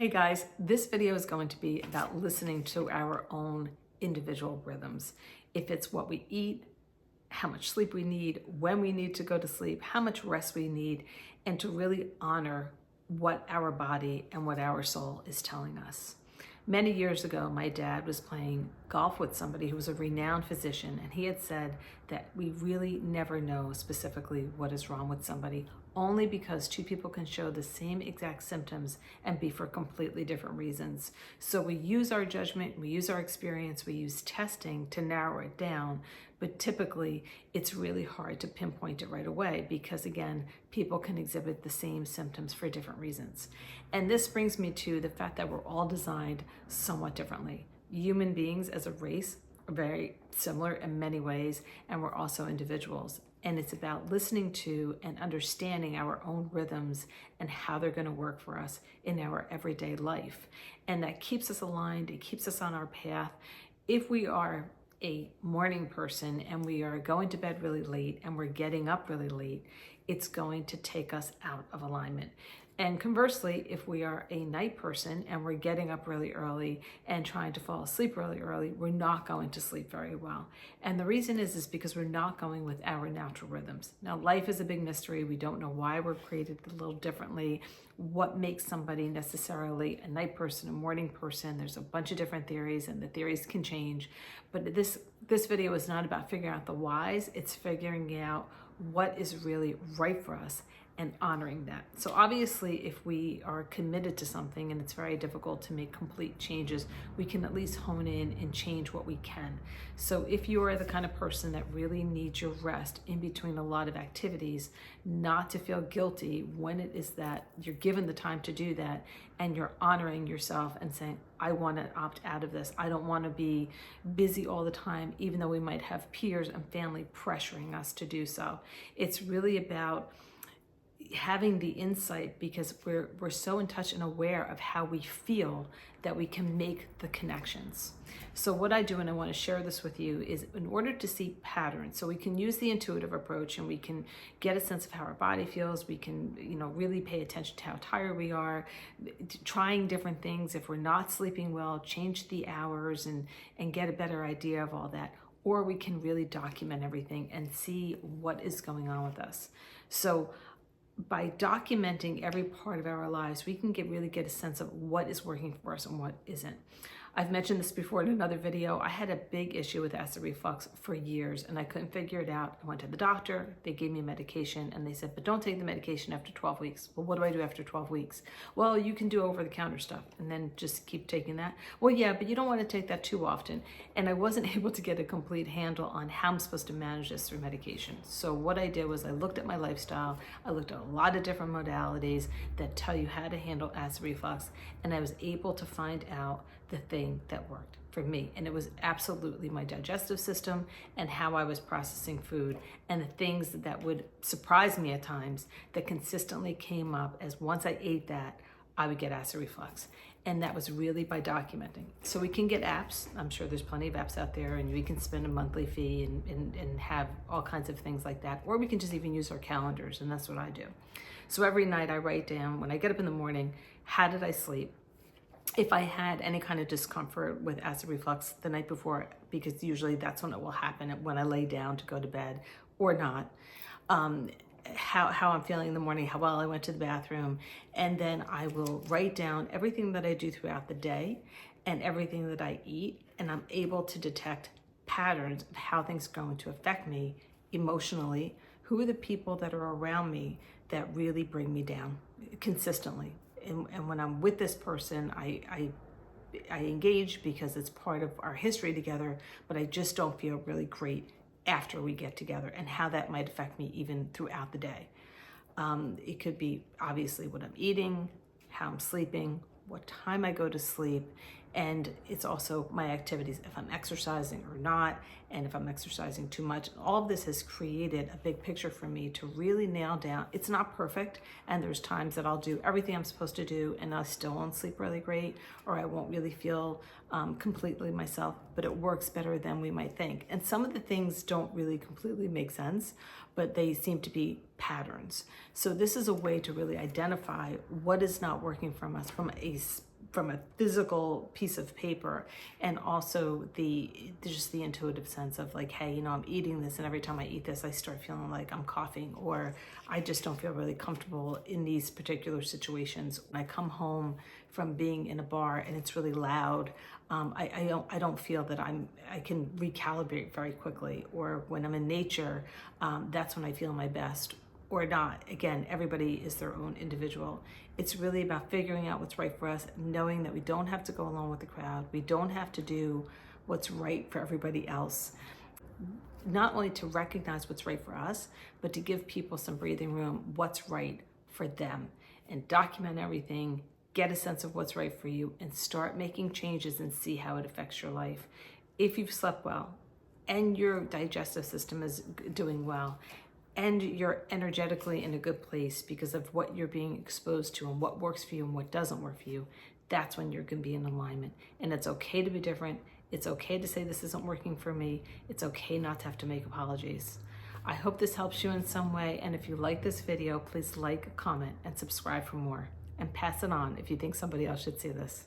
Hey guys, this video is going to be about listening to our own individual rhythms. If it's what we eat, how much sleep we need, when we need to go to sleep, how much rest we need, and to really honor what our body and what our soul is telling us. Many years ago, my dad was playing golf with somebody who was a renowned physician, and he had said that we really never know specifically what is wrong with somebody, only because two people can show the same exact symptoms and be for completely different reasons. So we use our judgment, we use our experience, we use testing to narrow it down, but typically it's really hard to pinpoint it right away because, again, people can exhibit the same symptoms for different reasons. And this brings me to the fact that we're all designed somewhat differently. Human beings as a race are very similar in many ways, and we're also individuals. And it's about listening to and understanding our own rhythms and how they're going to work for us in our everyday life. And that keeps us aligned, it keeps us on our path. If we are a morning person and we are going to bed really late and we're getting up really late, it's going to take us out of alignment. And conversely, if we are a night person and we're getting up really early and trying to fall asleep really early, we're not going to sleep very well. And the reason is because we're not going with our natural rhythms. Now, life is a big mystery. We don't know why we're created a little differently, what makes somebody necessarily a night person, a morning person. There's a bunch of different theories, and the theories can change. But this video is not about figuring out the whys. It's figuring out what is really right for us and honoring that. So obviously, if we are committed to something and it's very difficult to make complete changes, we can at least hone in and change what we can. So if you are the kind of person that really needs your rest in between a lot of activities, not to feel guilty when it is that you're given the time to do that and you're honoring yourself and saying, I want to opt out of this. I don't want to be busy all the time, even though we might have peers and family pressuring us to do so. It's really about having the insight, because we're so in touch and aware of how we feel that we can make the connections. So what I do, and I want to share this with you, is in order to see patterns, so we can use the intuitive approach and we can get a sense of how our body feels. We can, really pay attention to how tired we are, trying different things. If we're not sleeping well, change the hours and get a better idea of all that. Or we can really document everything and see what is going on with us. So by documenting every part of our lives, we can really get a sense of what is working for us and what isn't. I've mentioned this before in another video. I had a big issue with acid reflux for years and I couldn't figure it out. I went to the doctor, they gave me medication and they said, but don't take the medication after 12 weeks. Well, what do I do after 12 weeks? Well, you can do over-the-counter stuff and then just keep taking that. Well, yeah, but you don't want to take that too often. And I wasn't able to get a complete handle on how I'm supposed to manage this through medication. So what I did was I looked at my lifestyle. I looked at a lot of different modalities that tell you how to handle acid reflux. And I was able to find out the thing that worked for me. And it was absolutely my digestive system and how I was processing food, and the things that would surprise me at times that consistently came up as once I ate that, I would get acid reflux. And that was really by documenting. So we can get apps. I'm sure there's plenty of apps out there, and we can spend a monthly fee and have all kinds of things like that. Or we can just even use our calendars, and that's what I do. So every night I write down, when I get up in the morning, how did I sleep? If I had any kind of discomfort with acid reflux the night before, because usually that's when it will happen, when I lay down to go to bed or not, how I'm feeling in the morning, how well I went to the bathroom, and then I will write down everything that I do throughout the day and everything that I eat, and I'm able to detect patterns of how things are going to affect me emotionally. Who are the people that are around me that really bring me down consistently? And when I'm with this person, I engage because it's part of our history together, but I just don't feel really great after we get together, and how that might affect me even throughout the day. It could be obviously what I'm eating, how I'm sleeping, what time I go to sleep, and it's also my activities, if I'm exercising or not, and if I'm exercising too much. All of this has created a big picture for me to really nail down. It's not perfect, and there's times that I'll do everything I'm supposed to do and I still won't sleep really great, or I won't really feel completely myself, but it works better than we might think. And some of the things don't really completely make sense, but they seem to be patterns. So this is a way to really identify what is not working from us from a from a physical piece of paper, and also just the intuitive sense of like, hey, you know, I'm eating this, and every time I eat this, I start feeling like I'm coughing, or I just don't feel really comfortable in these particular situations. When I come home from being in a bar and it's really loud, I don't feel that I can recalibrate very quickly. Or when I'm in nature, that's when I feel my best. Or not. Again, everybody is their own individual. It's really about figuring out what's right for us, knowing that we don't have to go along with the crowd. We don't have to do what's right for everybody else. Not only to recognize what's right for us, but to give people some breathing room, what's right for them, and document everything, get a sense of what's right for you, and start making changes and see how it affects your life. If you've slept well and your digestive system is doing well, and you're energetically in a good place because of what you're being exposed to and what works for you and what doesn't work for you, that's when you're going to be in alignment. And it's okay to be different. It's okay to say this isn't working for me. It's okay not to have to make apologies. I hope this helps you in some way. And if you like this video, please like, comment, and subscribe for more. And pass it on if you think somebody else should see this.